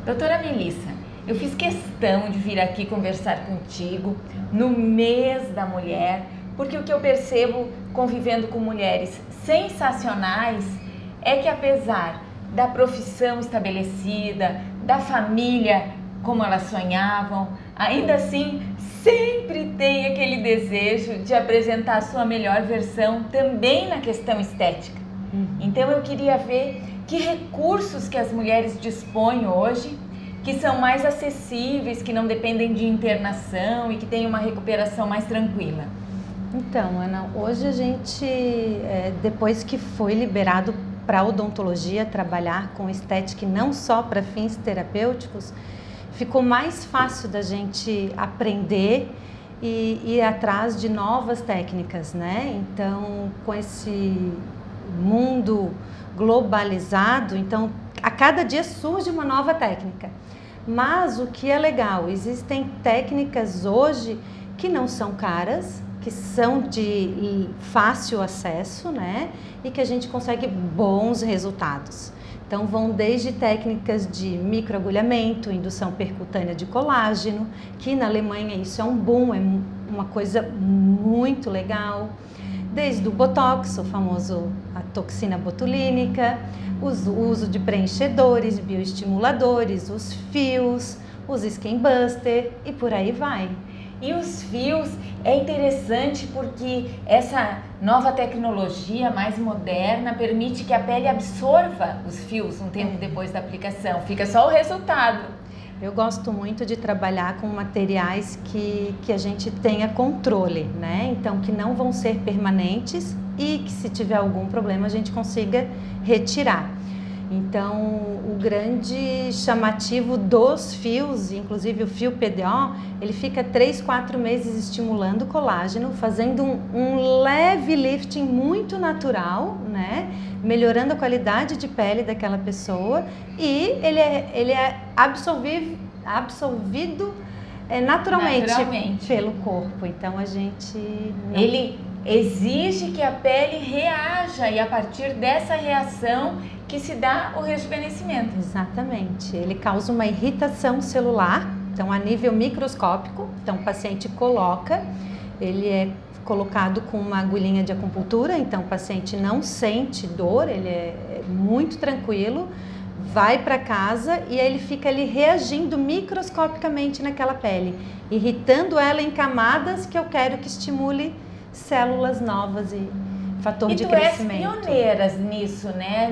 Doutora Melissa, eu fiz questão de vir aqui conversar contigo no mês da mulher, porque o que eu percebo convivendo com mulheres sensacionais é que, apesar da profissão estabelecida, da família como elas sonhavam, ainda assim sempre tem aquele desejo de apresentar a sua melhor versão também na questão estética. Então eu queria ver que recursos que as mulheres dispõem hoje, que são mais acessíveis, que não dependem de internação e que têm uma recuperação mais tranquila. Então, Ana, hoje a gente, depois que foi liberado para a odontologia trabalhar com estética e não só para fins terapêuticos, ficou mais fácil da gente aprender e ir atrás de novas técnicas, né? Então, com esse mundo globalizado, então a cada dia surge uma nova técnica. Mas o que é legal, existem técnicas hoje que não são caras, que são de fácil acesso, né? E que a gente consegue bons resultados. Então vão desde técnicas de microagulhamento, indução percutânea de colágeno, que na Alemanha isso é um boom, é uma coisa muito legal. Desde o Botox, o famoso a toxina botulínica, o uso de preenchedores, bioestimuladores, os fios, os skin buster e por aí vai. E os fios é interessante porque essa nova tecnologia mais moderna permite que a pele absorva os fios um tempo depois da aplicação, fica só o resultado. Eu gosto muito de trabalhar com materiais que a gente tenha controle, né? Então, que não vão ser permanentes e que se tiver algum problema a gente consiga retirar. Então, o grande chamativo dos fios, inclusive o fio PDO, ele fica 3, 4 meses estimulando o colágeno, fazendo um leve lifting muito natural, né? Melhorando a qualidade de pele daquela pessoa e ele é absorvido naturalmente pelo corpo. Então, a gente... Ele exige que a pele reaja e a partir dessa reação que se dá o rejuvenescimento. Exatamente. Ele causa uma irritação celular, então a nível microscópico. Então o paciente coloca, ele é colocado com uma agulhinha de acupuntura, então o paciente não sente dor, ele é muito tranquilo, vai para casa e aí ele fica ali reagindo microscopicamente naquela pele, irritando ela em camadas que eu quero que estimule células novas e fator de crescimento. E tu és pioneiras nisso, né?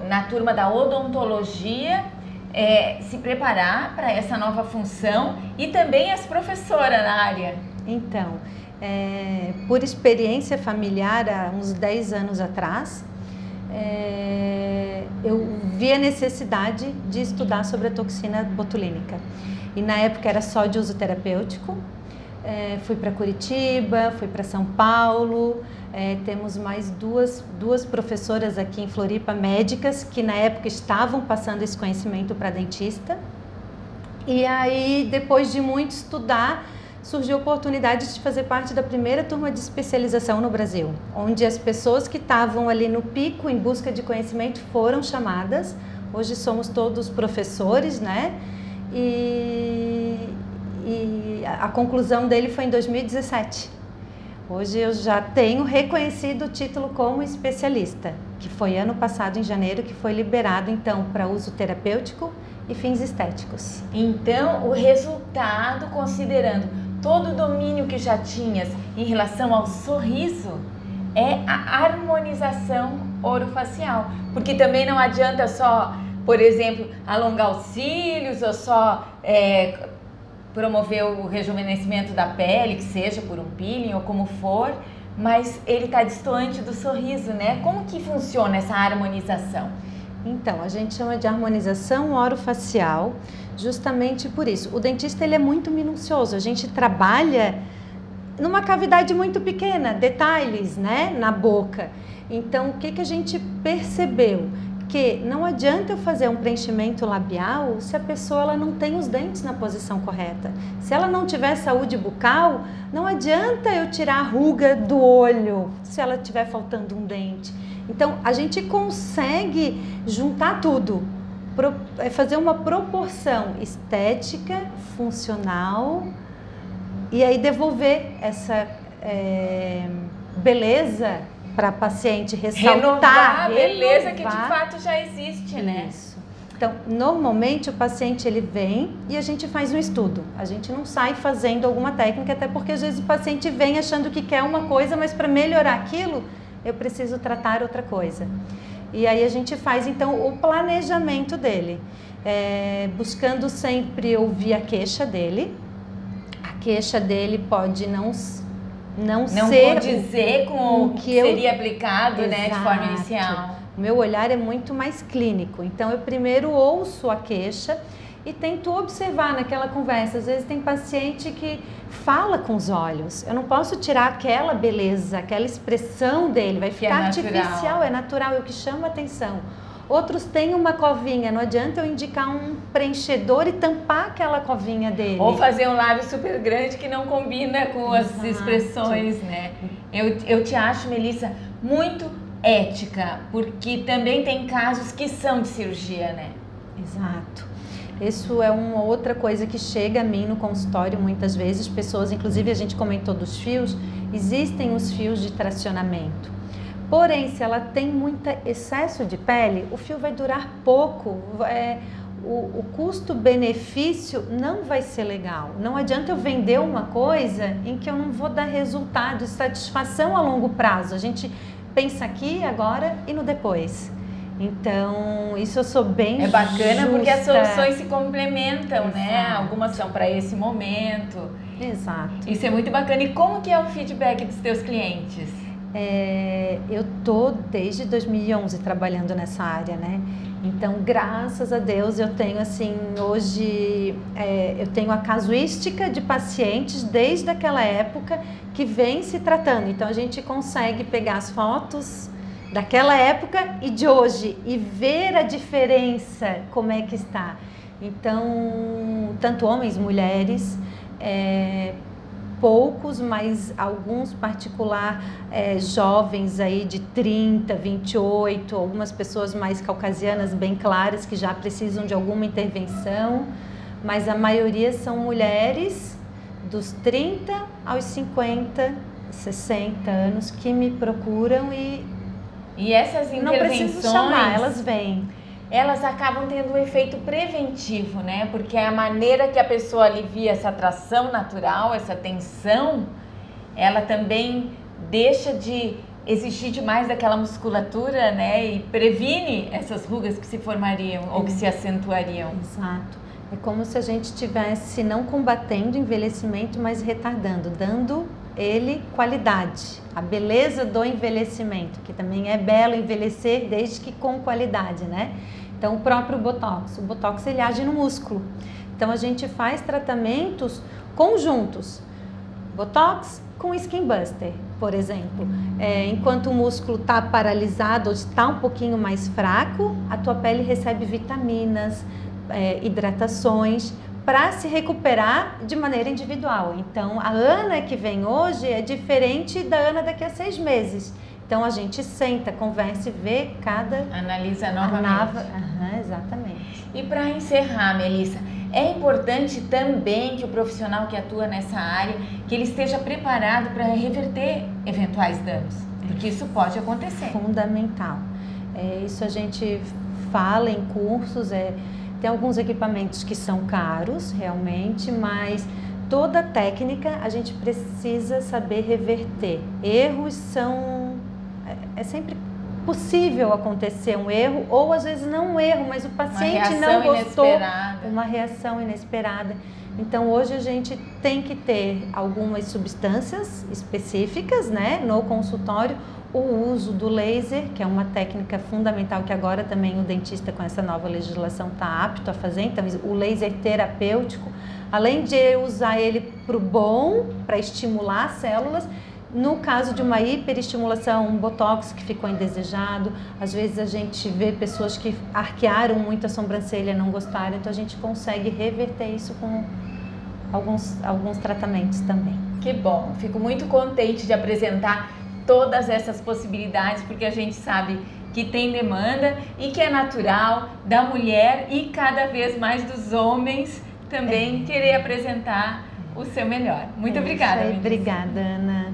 Na turma da odontologia, se preparar para essa nova função e também as professoras na área. Então, por experiência familiar, há uns 10 anos atrás, eu vi a necessidade de estudar sobre a toxina botulínica. E na época era só de uso terapêutico. Fui para Curitiba, fui para São Paulo, temos mais duas professoras aqui em Floripa, médicas, que na época estavam passando esse conhecimento para dentista. E aí, depois de muito estudar, surgiu a oportunidade de fazer parte da primeira turma de especialização no Brasil, onde as pessoas que estavam ali no pico em busca de conhecimento foram chamadas. Hoje somos todos professores, né? E a conclusão dele foi em 2017. Hoje eu já tenho reconhecido o título como especialista, que foi ano passado, em janeiro, que foi liberado então para uso terapêutico e fins estéticos. Então, o resultado, considerando todo o domínio que já tinhas em relação ao sorriso, é a harmonização orofacial. Porque também não adianta só, por exemplo, alongar os cílios ou só promover o rejuvenescimento da pele, que seja por um peeling ou como for, mas ele está distoante do sorriso, né? Como que funciona essa harmonização? Então, a gente chama de harmonização orofacial justamente por isso. O dentista ele é muito minucioso, a gente trabalha numa cavidade muito pequena, detalhes, né, na boca. Então, o que a gente percebeu? Que não adianta eu fazer um preenchimento labial se a pessoa ela não tem os dentes na posição correta. Se ela não tiver saúde bucal, não adianta eu tirar a ruga do olho se ela tiver faltando um dente. Então, a gente consegue juntar tudo. fazer uma proporção estética, funcional, e aí devolver essa beleza para a paciente, ressaltar, renovar a beleza que de fato já existe, né? Isso. Então, normalmente o paciente ele vem e a gente faz um estudo. A gente não sai fazendo alguma técnica, até porque às vezes o paciente vem achando que quer uma coisa, mas para melhorar aquilo, eu preciso tratar outra coisa. E aí a gente faz então o planejamento dele, buscando sempre ouvir a queixa dele. A queixa dele pode não ser condizer com o que seria aplicado, né, de forma inicial. O meu olhar é muito mais clínico, então eu primeiro ouço a queixa e tento observar naquela conversa. Às vezes tem paciente que fala com os olhos, eu não posso tirar aquela beleza, aquela expressão dele, vai ficar artificial, é natural, é o que chama a atenção. Outros têm uma covinha, não adianta eu indicar um preenchedor e tampar aquela covinha dele. Ou fazer um lábio super grande que não combina com as expressões, né? Eu te acho, Melissa, muito ética, porque também tem casos que são de cirurgia, né? Exato. Isso é uma outra coisa que chega a mim no consultório muitas vezes, pessoas, inclusive a gente comentou dos fios, existem os fios de tracionamento. Porém, se ela tem muito excesso de pele, o fio vai durar pouco, o custo-benefício não vai ser legal. Não adianta eu vender uma coisa em que eu não vou dar resultado, satisfação a longo prazo. A gente pensa aqui, agora e no depois. Então, isso eu sou bem justa. É bacana porque as soluções se complementam, né? Algumas são para esse momento. Exato. Isso é muito bacana. E como que é o feedback dos teus clientes? Eu tô desde 2011 trabalhando nessa área, né? Então, graças a Deus, eu tenho assim, hoje, eu tenho a casuística de pacientes desde aquela época que vem se tratando. Então, a gente consegue pegar as fotos daquela época e de hoje e ver a diferença, como é que está. Então, tanto homens, mulheres, poucos, mas alguns particular jovens aí de 30, 28, algumas pessoas mais caucasianas bem claras que já precisam de alguma intervenção, mas a maioria são mulheres dos 30 aos 50, 60 anos que me procuram e essas intervenções, não preciso chamar, elas vêm. Elas acabam tendo um efeito preventivo, né? Porque a maneira que a pessoa alivia essa atração natural, essa tensão, ela também deixa de exigir demais daquela musculatura, né? E previne essas rugas que se formariam ou que se acentuariam. Exato. É como se a gente estivesse não combatendo o envelhecimento, mas retardando, dando ele qualidade. A beleza do envelhecimento, que também é belo envelhecer desde que com qualidade, né? Então, o próprio Botox. O Botox, ele age no músculo. Então, a gente faz tratamentos conjuntos. Botox com Skin Buster, por exemplo. Enquanto o músculo está paralisado ou está um pouquinho mais fraco, a tua pele recebe vitaminas, hidratações, para se recuperar de maneira individual. Então, a Ana que vem hoje é diferente da Ana daqui a 6 meses. Então, a gente senta, conversa e vê cada... Analisa novamente. Exatamente. E para encerrar, Melissa, é importante também que o profissional que atua nessa área, que ele esteja preparado para reverter eventuais danos, porque isso pode acontecer. Fundamental. Isso a gente fala em cursos, tem alguns equipamentos que são caros, realmente, mas toda técnica a gente precisa saber reverter. Erros são... É sempre possível acontecer um erro, ou às vezes não um erro, mas o paciente não gostou. Uma reação inesperada. Então, hoje a gente tem que ter algumas substâncias específicas, né, no consultório. O uso do laser, que é uma técnica fundamental que agora também o dentista com essa nova legislação está apto a fazer. Então, o laser terapêutico, além de eu usar ele para o bom, para estimular células, no caso de uma hiperestimulação, um botox que ficou indesejado, às vezes a gente vê pessoas que arquearam muito a sobrancelha e não gostaram, então a gente consegue reverter isso com alguns tratamentos também. Que bom, fico muito contente de apresentar todas essas possibilidades, porque a gente sabe que tem demanda e que é natural da mulher e cada vez mais dos homens também querer apresentar o seu melhor. Muito obrigada. Obrigada, Ana.